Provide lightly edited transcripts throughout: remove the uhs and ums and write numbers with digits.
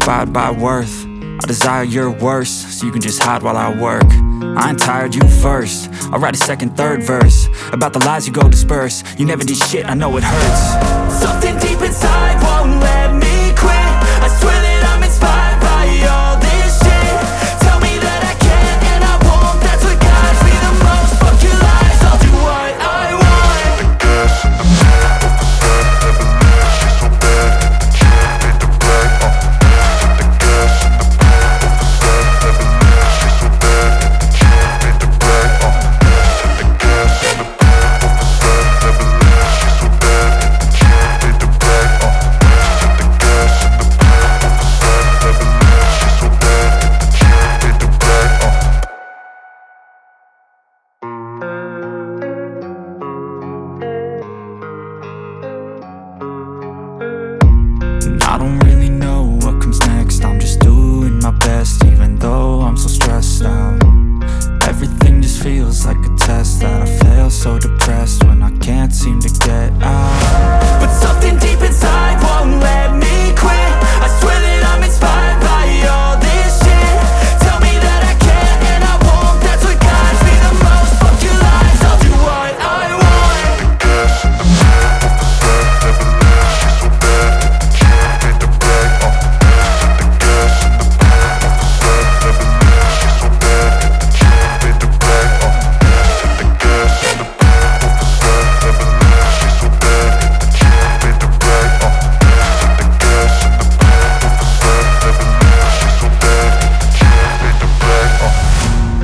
inspired by worth. I desire your worst, so you can just hide while I work. I ain't tired, you first. I'll write a second, third verse about the lies you go disperse. You never did shit, I know it hurts. Something deep inside won't let me quit. I swear that I'm inspired by all this shit. Tell me that I can and I won't. That's what guides me the most. Fuck your lies, I'll do what I want. The gas in the back of the set, never leave. She's so bad, she made the black. The gas in the back of the set, never leave. She's so bad, she made the black. The gas in the back of the set, never leave. She's so bad, she made the black. The gas in the back of the set, never leave. She's so bad, she made the black. And I don't really know what comes next. I'm just doing my best, even though I'm so stressed out. Everything just feels like a test that I fail, so depressed when I can't seem to get out. But something deep inside won't let me quit. I swear that I'm inspired by all this shit. Tell me that I can and I won't. That's what guides me the most. Fuck your lies, I'll do what I want. The gas in the back of the set, never leave. She's so bad, she made the black. The gas in the back of the set, never leave. She's so bad, she made the black. The gas in the back of the set, never leave. She's so bad, she made the black. The gas in the back of the set, never leave. She's so bad, she made the black.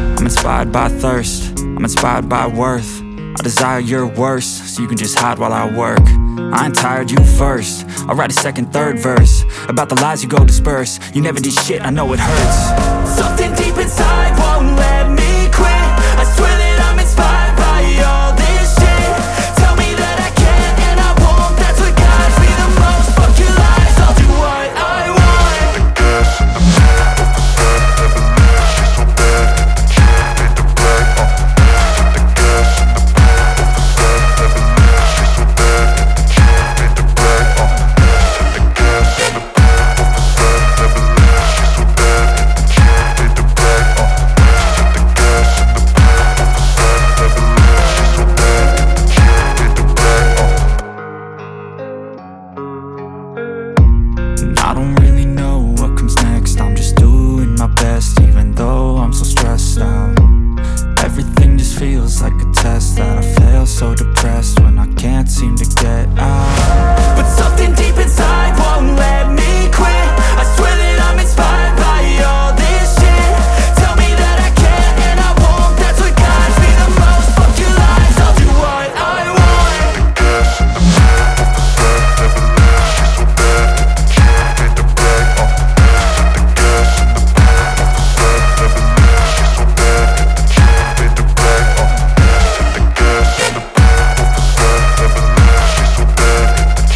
I'm inspired by thirst, I'm inspired by worth. I desire your worst, so you can just hide while I work. I ain't tired, you first. I'll write a second, third verse about the lies you go disperse. You never did shit, I know it hurts. Something deep inside won't let me quit. I swear that I'm inspired by all this shit. Tell me that I can and I won't. That's what guides me the most. Fuck your lies, I'll do what I want. The gas in the back of the set, never leave. She's so bad, she made the black. The gas in the back of the set, never leave. She's so bad, she made the black. The gas in the back of the set, never leave. She's so bad, she made the black. The gas in the back of the set, never leave. She's so bad, she made the black. And I don't really know what comes next. I'm just doing my best, even though I'm so stressed out. Everything just feels like a test that I fail, so depressed when I can't seem to get out. But something deep inside won't let me quit. I swear that I'm inspired by all this shit. Tell me that I can and I won't. That's what guides me the most. Fuck your lies, I'll do what I want. The gas in the back of the set, never leave. She's so bad, she made the black. The gas in the back of the set, never leave. She's so bad,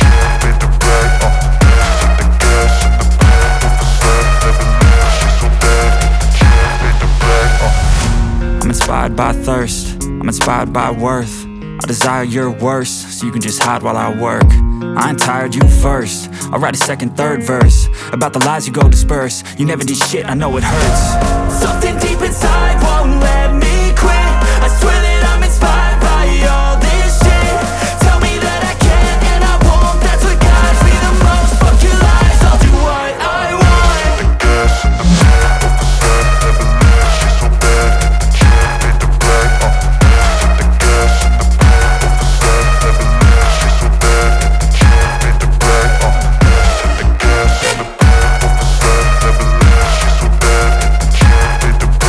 she made the black. The gas in the back of the set, never leave. She's so bad, she made the black. The gas in the back of the set, never leave. She's so bad, she made the black. I'm inspired by thirst, I'm inspired by worth. I desire your worst, so you can just hide while I work. I ain't tired, you first. I'll write a second, third verse about the lies you go disperse. You never did shit, I know it hurts. Something deep inside won't let me quit. I swear that I'm inspired by all this shit. Tell me that I can and I won't. That's what guides me the most. Fuck your lies, I'll do what I want. The gas in the back of the set, never leave. She's so bad, she made the black. The gas in the back of the set, never leave. She's so bad, she made the black. The gas in the back of the set, never leave. She's so bad, she made the black.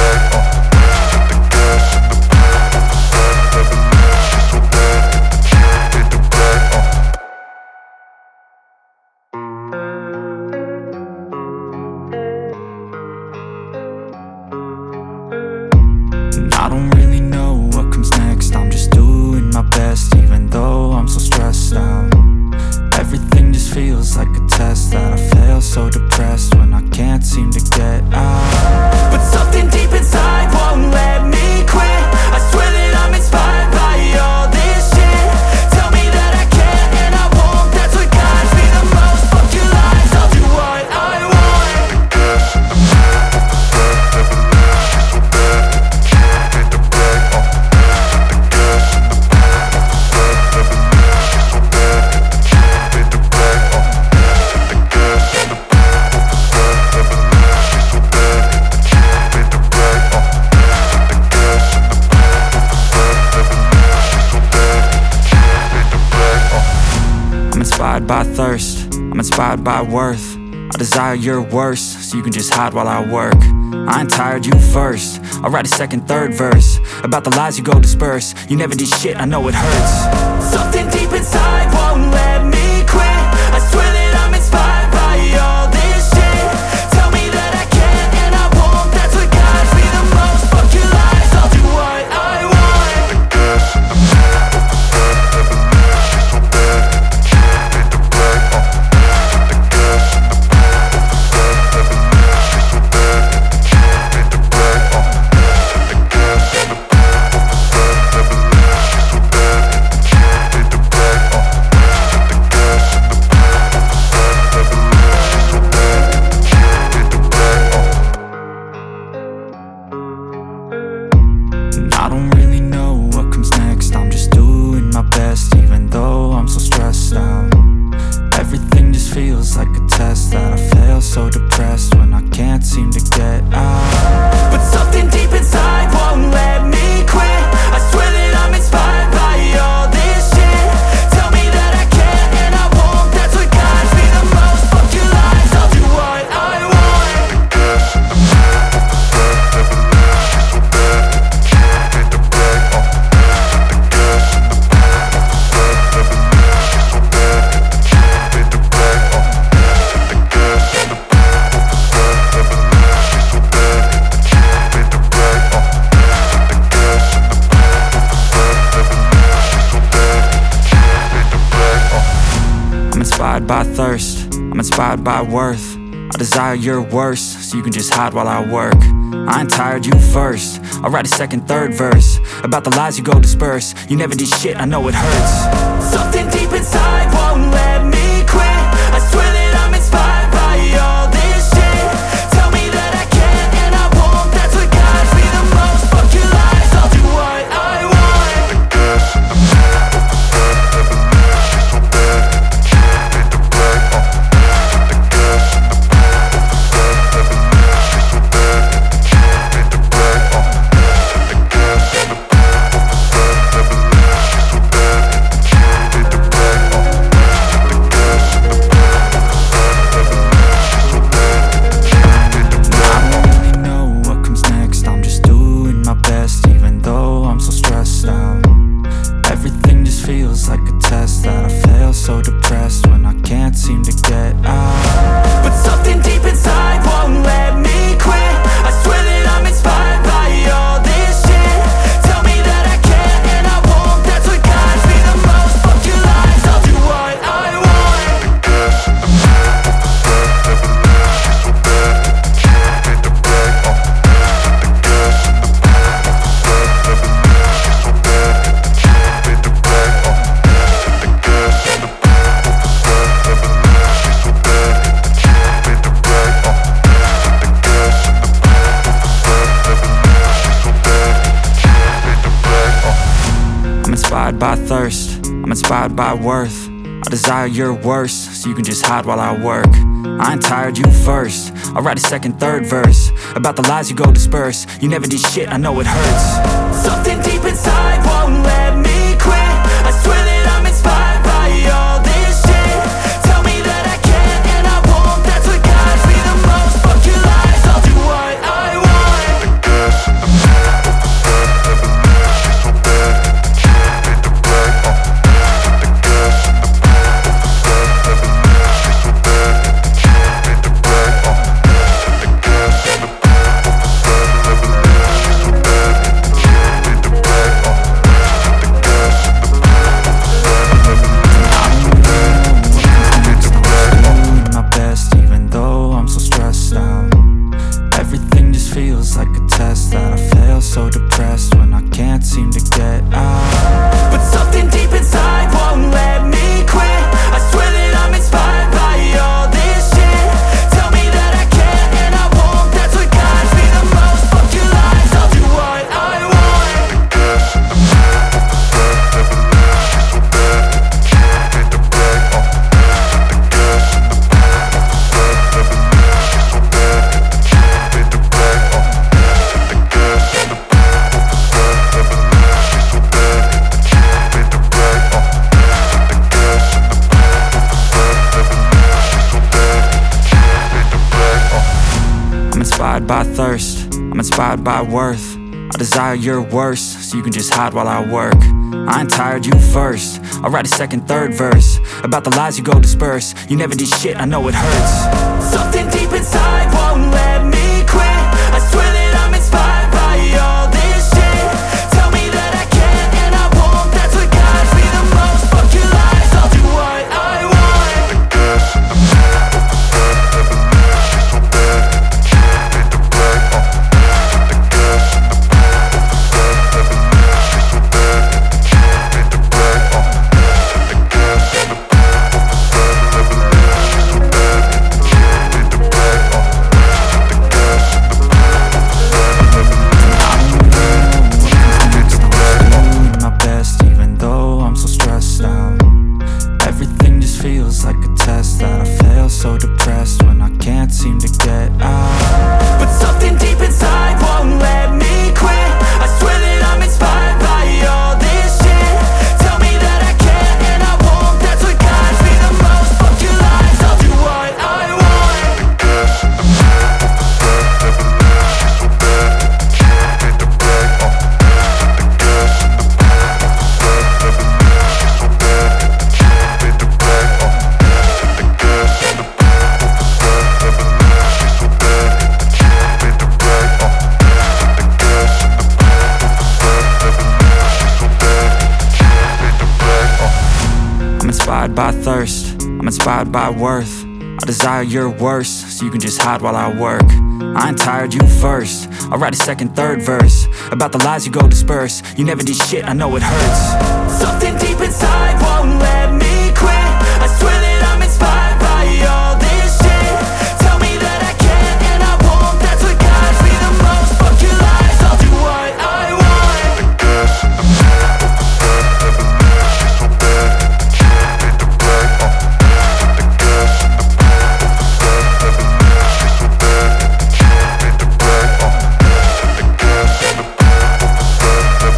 I'm inspired by worth. I desire your worst, so you can just hide while I work. I ain't tired, you first. I'll write a second, third verse about the lies you go disperse. You never did shit, I know it hurts. Something deep inside won't let me quit. I swear that I'm inspired by all this shit. Tell me that I can and I won't. That's what guides me the most. Fuck your lies, I'll do what I want. The gas in the back of the set, never leave. She's so bad, can't fade the black. The gas in the back of the set, never leave. She's so bad, can't fade the black. The gas in the back of the set, never leave. She's so bad, can't fade the black. The gas in the back of the set, never leave. She's so bad, can't fade the black. And I don't really know what comes next. I'm just doing my best, even though I'm so stressed out. Everything just feels like a test that I fail, so depressed when I can't seem to get out. But something deep inside won't let me quit. I swear that I'm inspired by all this shit. Tell me that I can and I won't. That's what guides me the most. Fuck your lies, I'll do what I want. The gas in the back of the set, never leave. She's so bad, can't fade the black. The gas in the back of the set, never leave. She's so bad, can't fade the black. The gas in the back of the set, never leave. She's so bad, can't fade the black. The gas in the back of the set, never leave. She's so bad, can't fade the black. I'm inspired by thirst, I'm inspired by worth. I desire your worst, so you can just hide while I work. I ain't tired, you first. I'll write a second, third verse about the lies you go disperse. You never did shit, I know it hurts. Something deep inside won't let me quit. I swear that I'm inspired by all this shit. Tell me that I can and I won't. That's what guides me the most. Fuck your lies, I'll do what I want. The gas in the back of the set, never leave. She's so bad, can't fade the black. The gas in the back of the set, never leave. She's so bad, can't fade the black. The gas in the back of the set, never leave. She's so bad, can't fade the black. The gas in the back of the set, never leave. She's so bad, can't fade the I black. don't really know what comes next. I'm just doing my best, even though I'm so stressed out. Everything just feels like a test that I fail, so depressed when I can't seem to get out. But something deep inside won't let me quit. I swear that I'm inspired by all this shit. Tell me that I can and I won't. That's what guides me the most. Fuck your lies, I'll do what I want. The gas in the back of the set, never leave. She's so bad, can't fade the black. The gas in the back of the set, never leave. She's so bad, can't fade the black. The gas in the back of the set, never leave. She's so bad, can't fade the black. The gas in the back of the set, never leave. She's so bad, can't fade the black. I'm inspired by thirst, I'm inspired by worth. I desire your worst, so you can just hide while I work. I ain't tired, you first. I'll write a second, third verse about the lies you go disperse. You never did shit, I know it hurts. Something deep inside won't let me quit. I swear that I'm inspired by all this shit. Tell me that I can and I won't. That's what guides me the most. Fuck your lies, I'll do what I want. The gas in the back of the set, never leave. She's so bad, can't fade the black. The gas in the back of the set, never leave. She's so bad, can't fade the black. The gas in the back of the set, never leave. She's so bad, can't inspired by worth. I desire your worst, so you can just hide while I work. I ain't tired, you first. I'll write a second, third verse about the lies you go disperse. You never did shit, I know it hurts. Something deep inside won't let me quit. I swear that I'm inspired by all this shit. Tell me that I can and I won't. That's what guides me the most. Fuck your lies, I'll do what I want. Gas in the back of the set, never leave. She's so bad, can't fade the black. Set the gas in the back of the set, never leave. She's so bad, can't fade the black. Set the gas in the back of the set, never leave. She's so bad, can't fade the black. Set the gas in the back of the set, never leave. Doing my best even though I'm so stressed out. Everything just feels like a test that I fail, so depressed when I can't seem to get out. But something deep inside won't let me quit. I swear that I'm inspired by all this shit. Tell me that I can and I won't. That's what guides me the most. Fuck your lies, I'll do what I want. Gas in the back of the set, never leave. She's so bad, can't fade the black. Set the gas in the back of the set, never leave. She's so bad, can't fade the black. Set the gas in the back of the set, never leave. She's so bad, can't fade the black. Set the gas in the back of the set, never leave. She's so bad, can't fade the black. I'm inspired by thirst, I'm inspired by worth. I desire your worst, so you can just hide while I work. I ain't tired, you first. I'll write a second, third verse about the lies you go disperse. You never did shit, I know it hurts. Something deep inside won't let me quit. I swear that I'm inspired by all this shit. Tell me that I can and I won't. That's what guides me the most. Fuck your lies, I'll do what I want. Gas in the back of the set, never leave. She's so bad, can't fade the black. Set the gas in the back of the set, never leave. She's so bad, can't fade the black.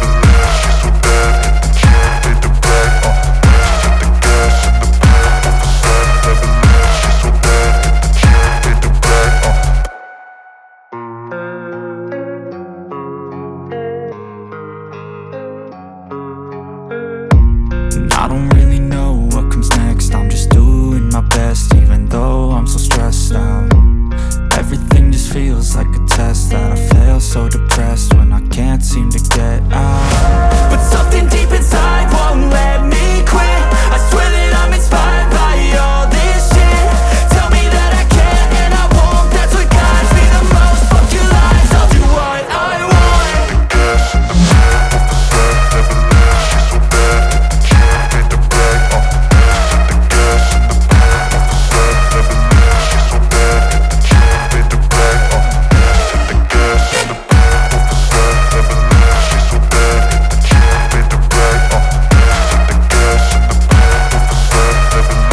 Set the gas in the back of the set, never leave. She's so bad, can't fade the black. Set the gas in the back of the set, never leave. She's so bad, can't fade the black. I don't really know what comes next. I'm just doing my best even though I'm so stressed out. Everything just feels like a test that I fail, so depressed when I can't seem to get out. But something deep inside won't let me quit. I swear that I'm inspired by all this shit. Tell me that I can and I won't. That's what guides me the most. Fuck your lies, I'll do what I want. Gas in the back of the set, never leave. She's so bad, can't fade the black. Set the gas in the back of the set, never leave. She's so bad, can't fade the black. Set the gas in the back of the set, never leave. She's so bad, can't fade the black. Set the gas in the back of the set, never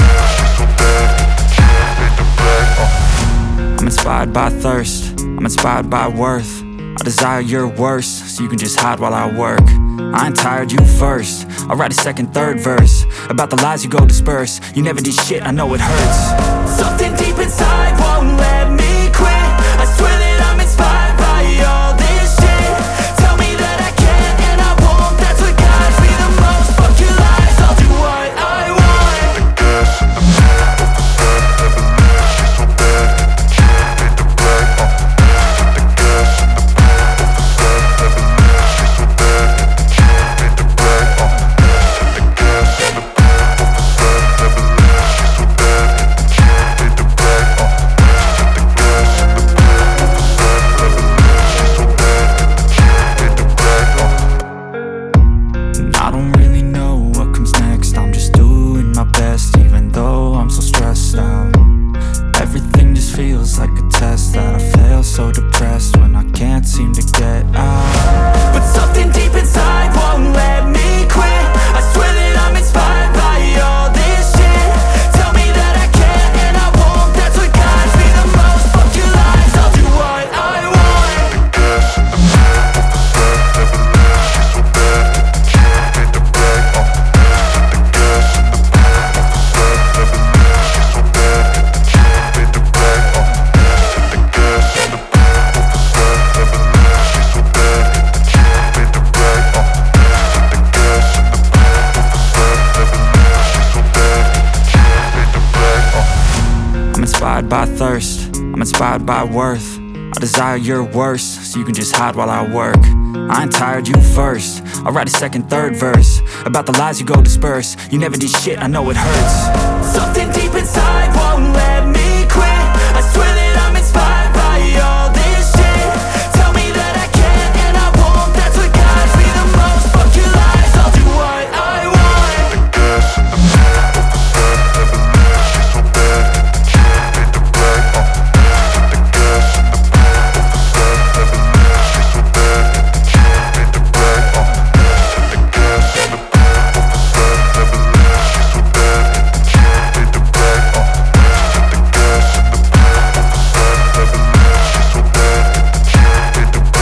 leave. She's so bad, can't fade the black. I'm inspired by thirst, I'm inspired by worth. I desire your worst, so you can just hide while I work. I ain't tired, you first. I'll write a second, third verse about the lies you go disperse. You never did shit, I know it hurts. Something deep inside won't let me quit. I swear that I'm inspired by all this shit. Tell me that I can and I won't. That's what guides me the most. Fuck your lies, I'll do what I want. Gas in the back of the set, never leave. She's so bad, can't fade the black. Set the gas in the back of the set, never leave. She's so bad, can't fade the black. Set the gas in the back of the set, never leave. She's so bad, can't fade the black. Set the inspired by worth. I desire your worst, so you can just hide while I work. I ain't tired, you first. I'll write a second, third verse about the lies you go disperse. You never did shit, I know it hurts. Something deep inside won't let me quit. I swear that I'm inspired by all this shit. Tell me that I can and I won't. That's what guides me the most. Fuck your lies, I'll do what I want. The gas in the back of the set never leaves. She's so bad that the chick made the black. The gas in the back of the set never leaves. She's so bad that the chick made the black. The gas in the back of the set never leaves. She's so bad that the chick made the black. The gas in the back of the set never leaves. She's so bad that the chick made the black.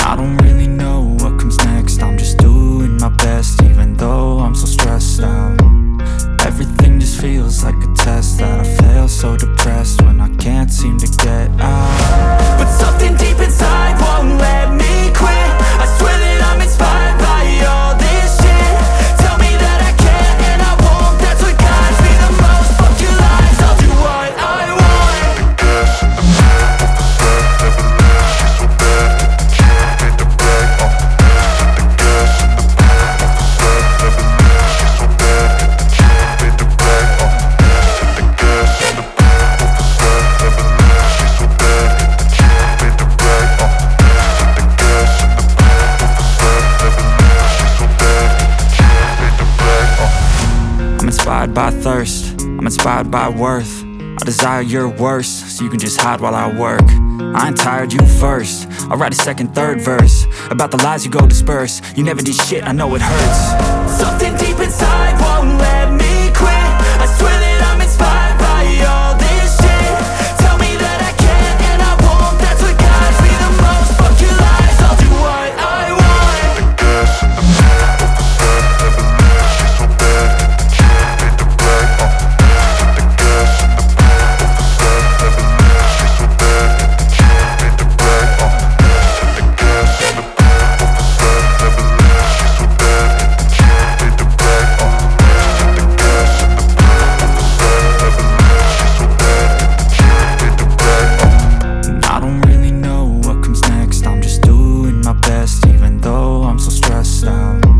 I don't really know what comes next. I'm just doing my best, even though I'm so stressed out. Everything just feels like a test that I fail, so depressed when I can't seem to get out. But something deep inside won't let me quit. I swear that I'm inspired by all this shit. Tell me that I can and I won't. That's what guides me the most. Fuck your lies, I'll do what I want. The gas in the back of the set never leaves. She's so bad that the chick made the black. The gas in the back of the set never leaves. She's so bad that the chick made the black. The gas in the back of the set never leaves. She's so bad that the chick made the black. The gas in the back of the set never leaves. She's so bad that the chick made the black. I'm inspired by thirst, I'm inspired by worth. I desire your worst, so you can just hide while I work. I ain't tired, you first. I'll write a second, third verse about the lies you go disperse. You never did shit, I know it hurts. Something deep inside won't let me quit. I swear that I'm inspired by all this shit. Tell me that I can and I won't. That's what guides me the most. Fuck your lies, I'll do what I want. The gas in the back of the set never leaves. She's so bad that the chick made the black. The gas in the back of the set never leaves. She's so bad that the chick made the black. The gas in the back of the set never leaves. She's so bad that the chick made the black. The gas in the back of the set never leaves. She's so bad that the chick made the black. I don't really know what comes next. I'm just doing my best, even though I'm so stressed out.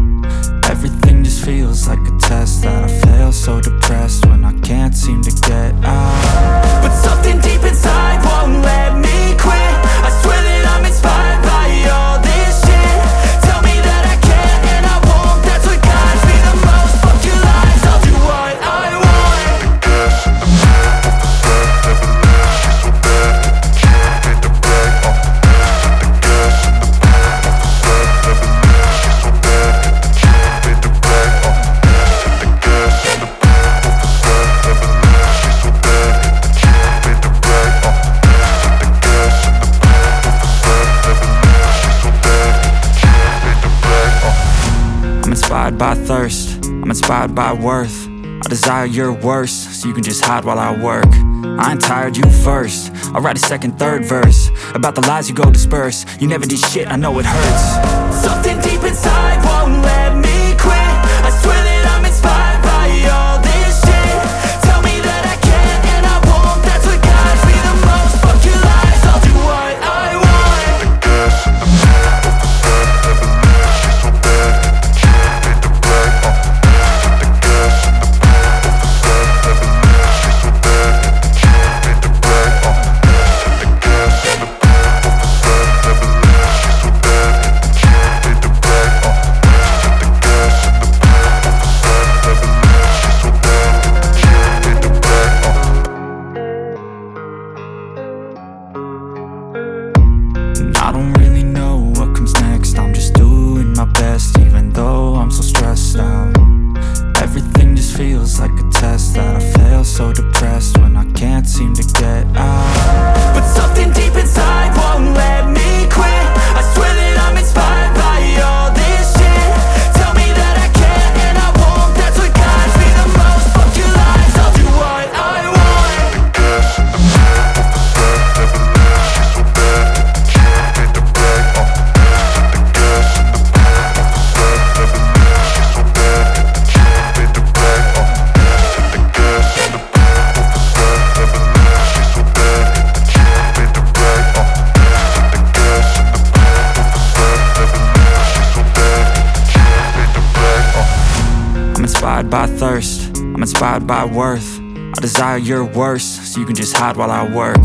Everything just feels like a test that I fail, so depressed when I can't seem to get out. But something deep inside won't let me quit. I swear that I'm inspired by all this shit. Tell me that I can and I won't. That's what guides me the most. Fuck your lies, I'll do what I want. The gas in the back of the set never leaves. She's so bad that the chick made the black. The gas in the back of the set never leaves. She's so bad that the chick made the black. The gas in the back of the set never leaves. She's so bad that the chick made the black. The gas in the back of the set never leaves. She's so bad that the chick made the black. I'm inspired by thirst, I'm inspired by worth. I desire your worst, so you can just hide while I work. I ain't tired, you first. I'll write a second, third verse about the lies you go disperse. You never did shit, I know it hurts. Something deep inside won't let me quit. I swear that I'm inspired by all this shit. Tell me that I can and I won't. That's what guides me the most. Fuck your lies, I'll do what I want. The gas in the back of the set never leaves. She's so bad that the chick made the black. The gas in the back of the set never leaves. She's so bad that the chick made the black. The gas in the back of the set never leaves. She's so bad that the chick made the black. The gas in the back of the set never leaves. She's so bad that the chick made the black. I don't really know what comes next. I'm just doing my best, even though I'm so stressed out. Everything just feels like a test that I fail, so depressed when I can't seem to get out. But something deep inside won't let me quit. I swear that thirst, I'm inspired by worth. I desire your worst, so you can just hide while I work.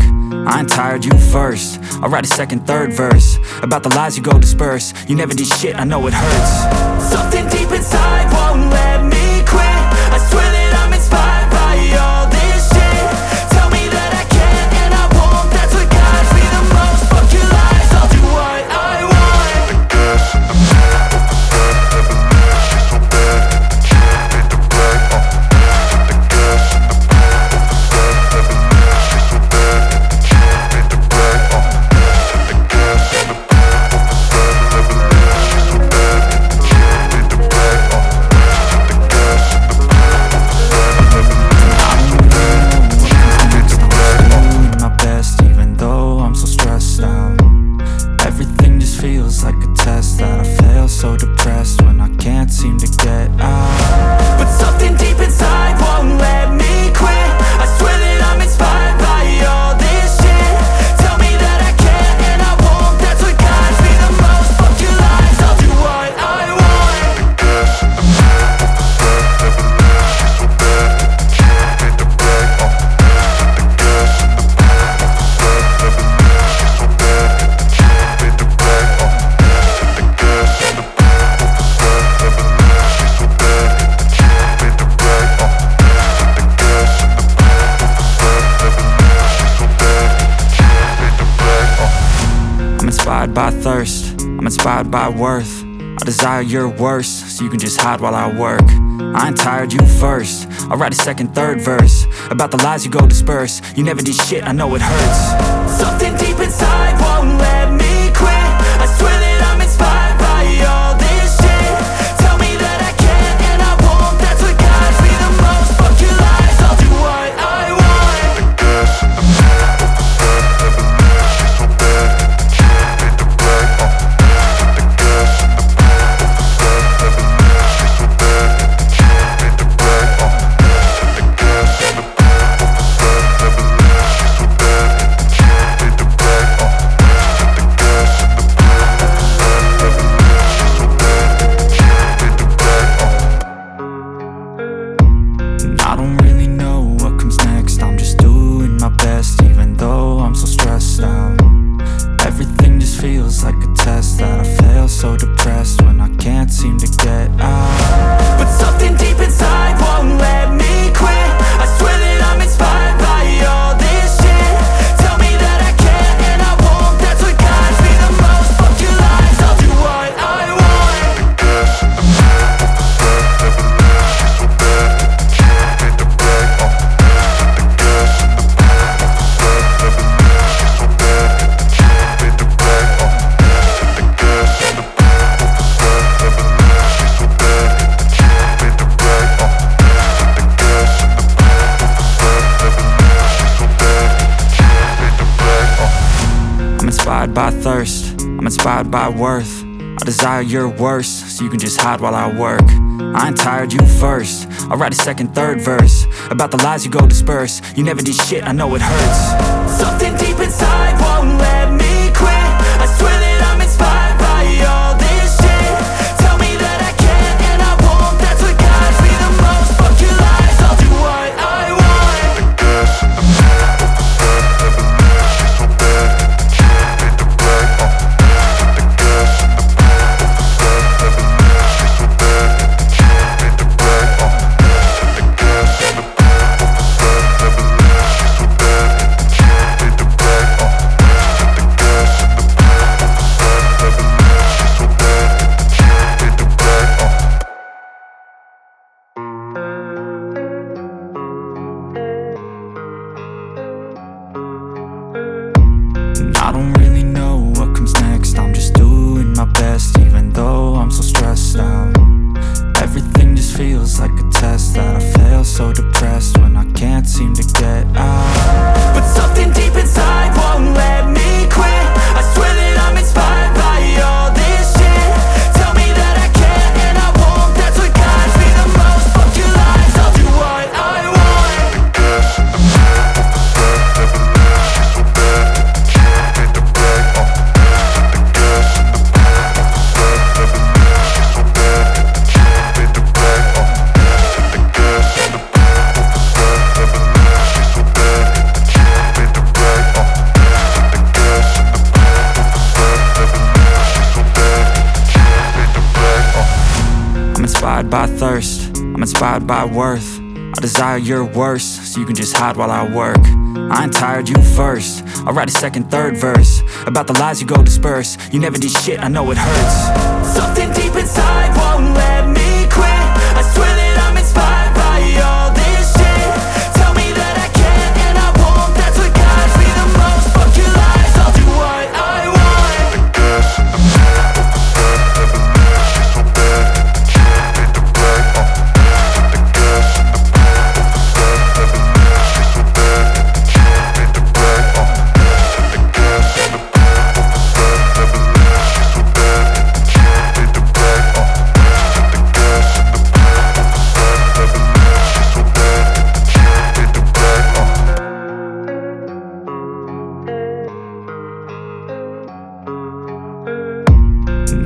I ain't tired, you first. I'll write a second, third verse about the lies you go disperse. You never did shit, I know it hurts. Something deep inside won't let me quit. I swear that I'm inspired by all this shit. Tell me that I can and I won't. That's what guides me the most. Fuck your lies, I'll do what I want. Gas in the back of the set, never leave. She's so bad, can't beat the black. The gas in the back of the set, never leave. She's so bad, can't beat the black. The gas in the back of the set, never leave. She's so bad, can't beat the black. The gas in the back of the set, never leave. Doing my best even though I'm so stressed out. Everything just feels like a test that I fail, so depressed when I can't seem to get out. But something deep inside won't let me quit. I swear that I'm inspired by all this shit. Tell me that I can and I won't. That's what guides me the most. Fuck your lies, I'll do what I want. Gas in the back of the set, never leave. She's so bad, can't beat the black. The gas in the back of the set, never leave. She's so bad, can't beat the black. The gas in the back of the set, never leave. She's so bad, can't beat the black. The gas in the back of the set, never leave. She's so bad, can't beat the black. I'm inspired by thirst, I'm inspired by worth. I desire your worst, so you can just hide while I work. I ain't tired, you first. I'll write a second, third verse about the lies you go disperse. You never did shit, I know it hurts. Something deep inside won't let me quit. I swear that I'm inspired by all this shit. Tell me that I can and I won't. That's what guides me the most. Fuck your lies, I'll do what I want. Gas in the back of the set, never leave. She's so bad, can't beat the black. The gas in the back of the set, never leave. She's so bad, can't beat the black. The gas in the back of the set, never leave. She's so bad, can't beat the black. The gas in the back of the set, never leave. She's so bad, can't beat the black. And I don't really know what comes next. I'm just doing my best even though I'm so stressed out. Everything just feels like a test that I fail, so depressed when I can't seem to get out. But something deep inside won't let me quit. I swear that I'm inspired by all this shit. Tell me that I can and I won't. That's what guides me the most. Fuck your lies, I'll do what I want. Gas in the back of the set, never leave. She's so bad, can't beat the black. The gas in the back of the set, never leave. She's so bad, can't beat the black. The gas in the back of the set, never leave. She's so bad, can't beat the black. The gas in the back of the set, never leave. She's so bad, can't beat the black. I'm inspired by thirst, I'm inspired by worth. I desire your worst, so you can just hide while I work. I ain't tired, you first. I'll write a second, third verse about the lies you go disperse. You never did shit, I know it hurts. Something deep inside won't let me quit. I swear that I'm inspired by all this shit. Tell me that I can and I won't. That's what guides me the most. Fuck your lies, I'll do what I want. Gas in the back of the set, never leave. She's so bad, can't beat the black. The gas in the back of the set, never leave. She's so bad, can't beat the black. The gas in the back of the set, never leave. She's so bad, can't beat the black. inspired by worth. I desire your worst, so you can just hide while I work. I ain't tired, you first. I'll write a second, third verse about the lies you go disperse. You never did shit, I know it hurts. Something deep inside won't let me quit. I swear that I'm inspired by all this shit. Tell me that I can and I won't. That's what guides me the most. Fuck your lies, I'll do what I want.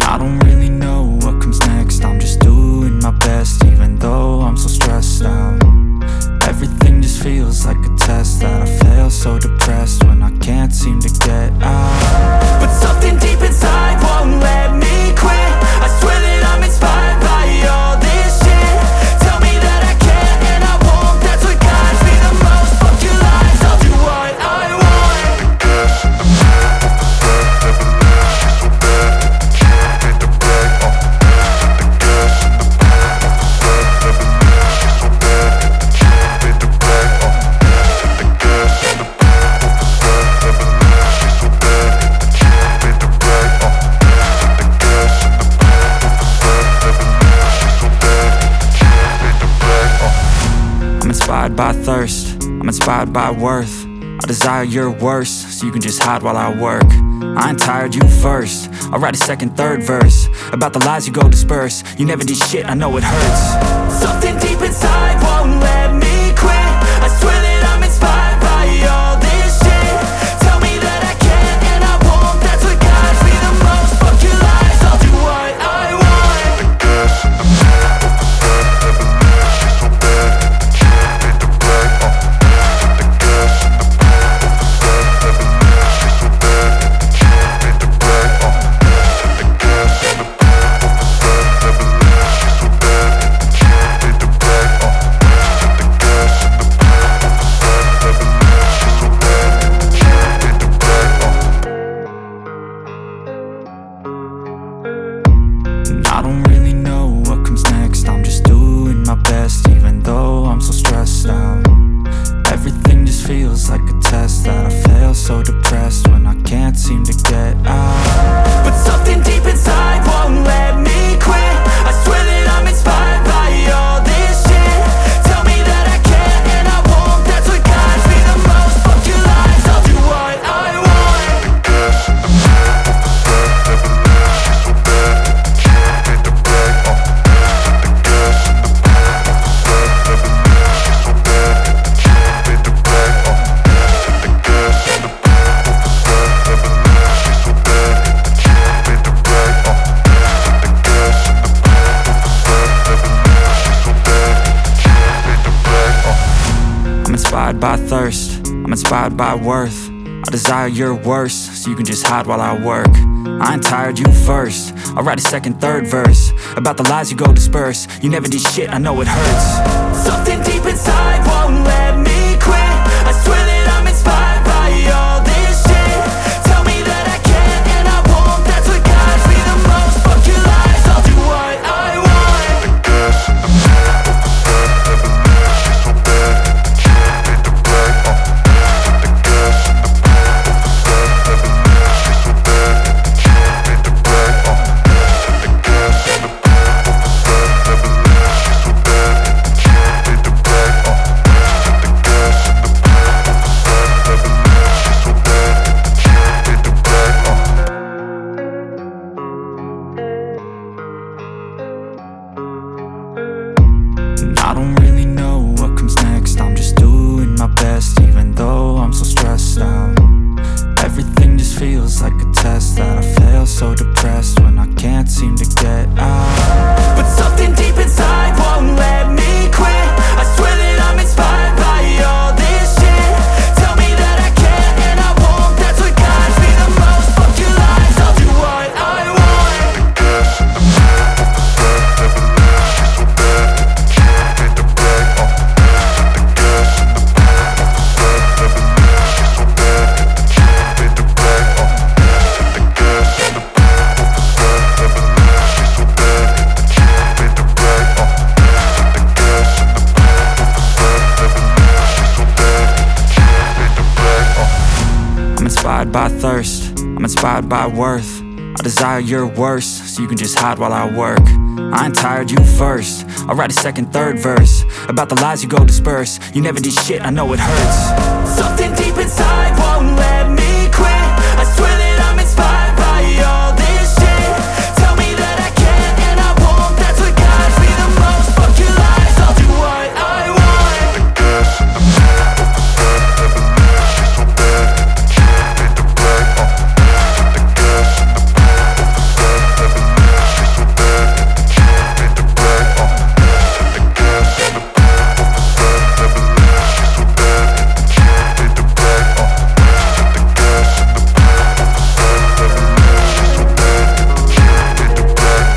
I don't really know what comes next. I'm just doing my best, even though I'm so stressed out. Everything just feels like a test that I fail, so depressed when I can't seem to get out. But something deep inside won't let me quit. I swear that I'm inspired by all this shit. Tell me that I can and I won't. That's what guides me the most. Fuck your lies, I'll do what I want. I'm inspired by thirst, I'm inspired by worth. I desire your worst, so you can just hide while I work. I ain't tired, you first. I'll write a second, third verse about the lies you go disperse. You never did shit, I know it hurts. Something deep inside won't let me quit. I swear that I'm inspired by all this shit. Tell me that I can and I won't. That's what guides me the most. Fuck your lies, I'll do what I want. I don't really know what comes next. I'm just doing my best, even though I'm so stressed out. Everything just feels like a test that I fail, so depressed when I can't seem to get out. But something deep inside won't let me quit. I swear that I'm inspired by all this shit. Tell me that I can and I won't. That's what guides me the most. Fuck your lies, I'll do what I want. I'm inspired by thirst, I'm inspired by worth. I desire your worst, so you can just hide while I work. I ain't tired, you first. I'll write a second, third verse about the lies you go disperse. You never did shit, I know it hurts. Something deep inside won't let me quit. I swear that I'm inspired by all this shit. Tell me that I can and I won't. That's what guides me the most. Fuck your lies, I'll do what I want. inspired by thirst, I'm inspired by worth. I desire your worst, so you can just hide while I work. I ain't tired, you first. I'll write a second, third verse about the lies you go disperse. You never did shit, I know it hurts. Something deep inside won't let me quit. I swear that I'm inspired by all this shit. Tell me that I can and I won't. That's what guides me the most. Fuck your lies, I'll do what I want. The gas in the back of the set, never leave. She's so bad, she made the black. The gas in the back of the set, never leave. She's so bad, she made the black. The gas in the back of the set, never leave. She's so bad, she made the black. The gas in the back of the set, never leave. She's so bad, she made the black.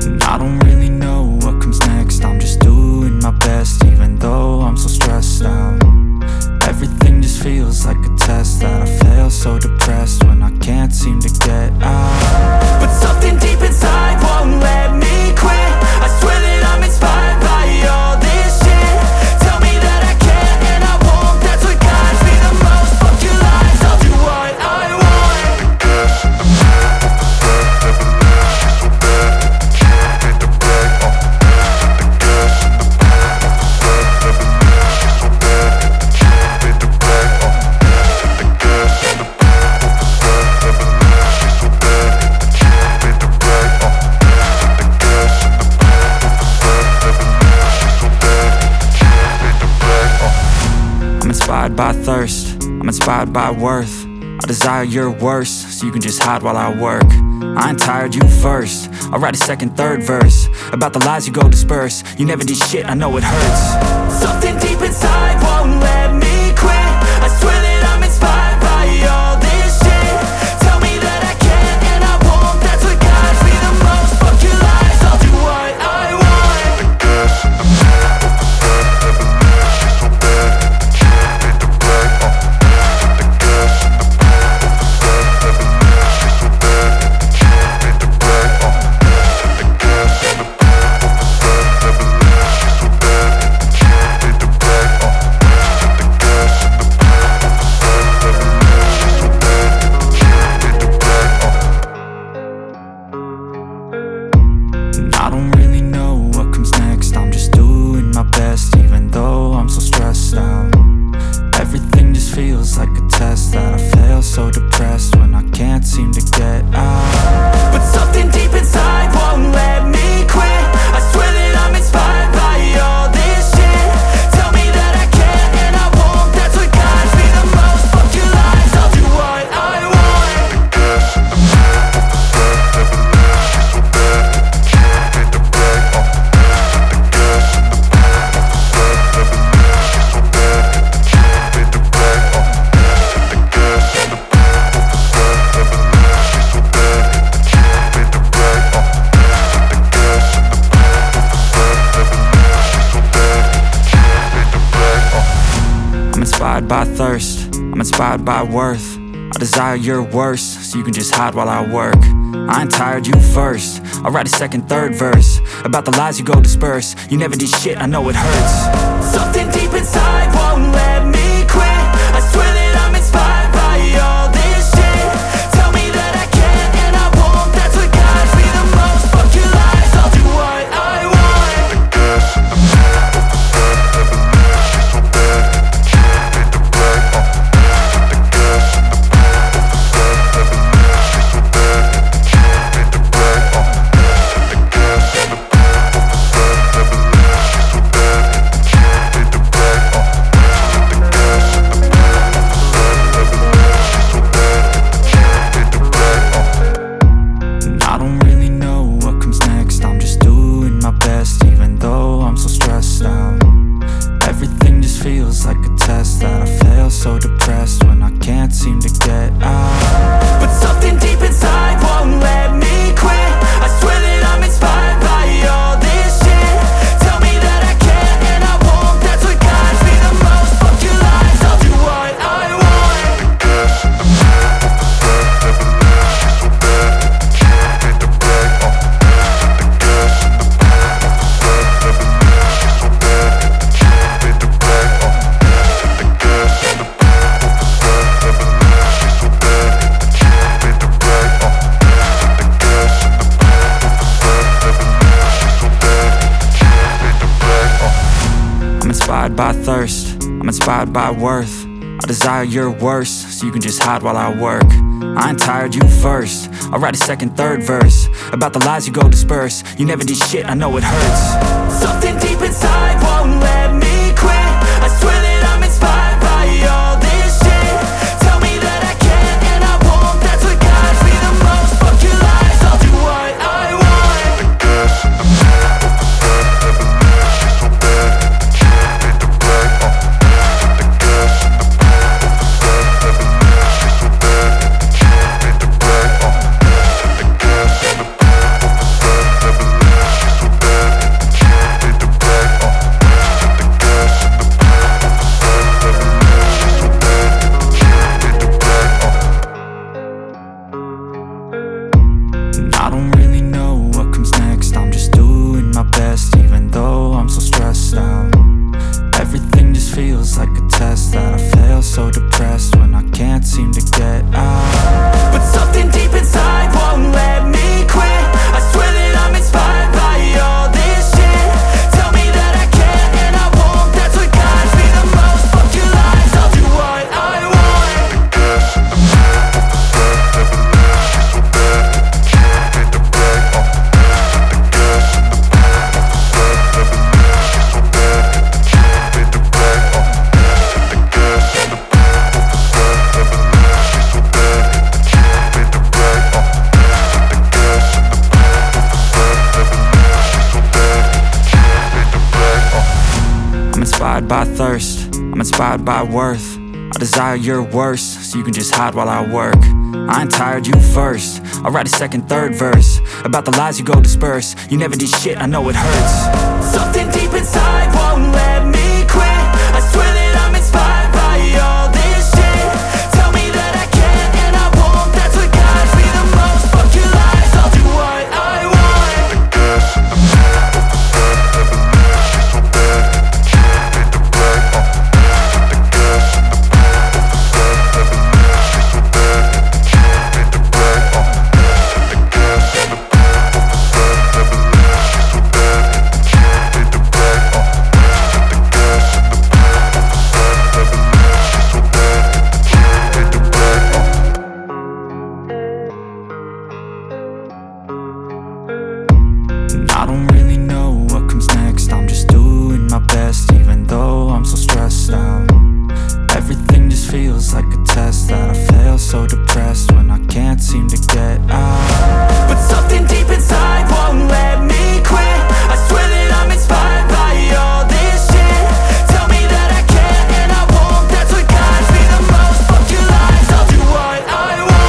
And I don't really know what comes next. I'm just doing my best, even though I'm so stressed out. Everything just feels like a test that I fail, so depressed when I can't seem to get out. But something deep inside won't let me quit. I swear that I'm inspired by all this shit. Tell me that I can and I won't. That's what guides me the most. Fuck your lies, I'll do what I want. The gas in the back of the set, never leave. She's so bad, she made the black. The gas in the back of the set, never leave. She's so bad, she made the black. The gas in the back of the set, never leave. She's so bad, she made the black. The gas in the back of the set, never leave. She's so bad, she made the black. I'm inspired by thirst, I'm inspired by worth. I desire your worst, so you can just hide while I work. I ain't tired, you first. I'll write a second, third verse about the lies you go disperse. You never did shit, I know it hurts. Something deep inside won't let me quit. I swear that I'm inspired by all this shit. Tell me that I can and I won't. That's what guides me the most. Fuck your lies, I'll do what I want. The gas in the back of the set, never leave. She's so bad, she made the black. The gas in the back of the set, never leave. She's so bad, she made the black. The gas in the back of the set, never leave. She's so bad, she made the black. The gas in the back of the set, never leave. She's so bad, she made the black. And I don't really know what comes next. I'm just doing my best, even though I'm so stressed out. Everything just feels like a test that I fail, so depressed when I can't seem to get out. But something deep inside won't let me quit. I swear that I'm inspired by all this shit. Tell me that I can and I won't. That's what guides me the most. Fuck your lies, I'll do what I want. The gas in the back of the set, never leave. She's so bad, she made the black. The gas in the back of the set, never leave. She's so bad, she made the black. The gas in the back of the set, never leave. She's so bad, she made the black. The gas in the back of the set, never leave. She's so bad, she made the black. I'm inspired by thirst, I'm inspired by worth. I desire your worst, so you can just hide while I work. I ain't tired, you first. I'll write a second, third verse about the lies you go disperse. You never did shit, I know it hurts. Something deep inside won't let me quit. I swear that I'm inspired by all this shit. Tell me that I can and I won't. That's what guides me the most. Fuck your lies, I'll do what I want. The gas in the back of the set, never leave. She's so bad, she made the black. The gas in the back of the set, never leave. She's so bad, she made the black. The gas in the back of the set, never leave. She's so bad, she made the black. The gas inspired by thirst, I'm inspired by worth. I desire your worst, so you can just hide while I work. I ain't tired, you first. I'll write a second, third verse about the lies you go disperse. You never did shit, I know it hurts. Something deep inside won't let me quit. I swear that I'm inspired by all this shit. Tell me that I can and I won't. That's what guides me the most. Fuck your lies, I'll do what I want. I don't really know what comes next. I'm just doing my best, even though I'm so stressed out. Everything just feels like a test that I fail, so depressed when I can't seem to get out. But something deep inside won't let me quit. I swear that I'm inspired by all this shit. Tell me that I can and I won't. That's what guides me the most. Fuck your lies, I'll do what I want. I'm inspired by thirst, I'm inspired by worth. I desire your worst, so you can just hide while I work. I ain't tired, you first. I'll write a second, third verse about the lies you go disperse. You never did shit, I know it hurts. Something deep inside won't let me quit. I swear that I'm inspired by all this shit. Tell me that I can and I won't. That's what guides me the most. Fuck your lies, I'll do what I want. I don't really know what comes next. I'm just doing my best, even though I'm so stressed out. Everything just feels like a test that I fail, so depressed when I can't seem to get out. But something deep inside won't let me quit. I swear that I'm inspired by all this shit. Tell me that I can and I won't. That's what guides me the most. Fuck your lies, I'll do what I want.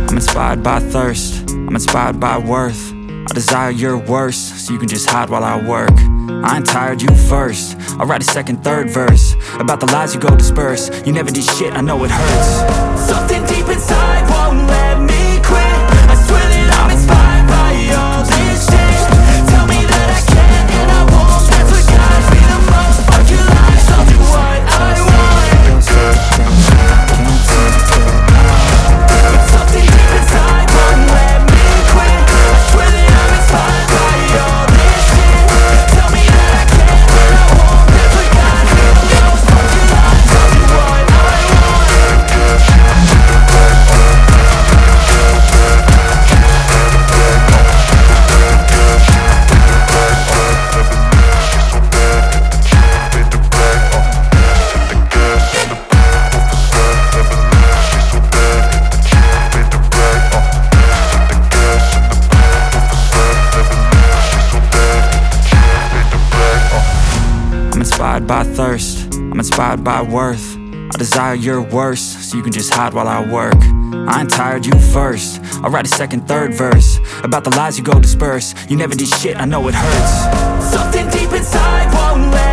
I'm inspired by thirst, I'm inspired by worth. I desire your worst, so you can just hide while I work. I ain't tired, you first. I'll write a second, third verse about the lies you go disperse. You never did shit, I know it hurts. Something deep inside won't let me quit. I swear that I'm inspired by all this shit. Tell me that I can and I won't. That's what guides me the most. Fuck your lies, I'll do what I want. But something deep inside won't let me quit. I swear that I'm inspired by all this shit. Tell me that I can and I won't. That's what guides me the most. Fuck your lies, I'll do what I want. I'm inspired by thirst, I'm inspired by worth. I desire your worst, so you can just hide while I work. I ain't tired, you first. I'll write a second, third verse about the lies you go disperse. You never did shit, I know it hurts. Something deep inside won't let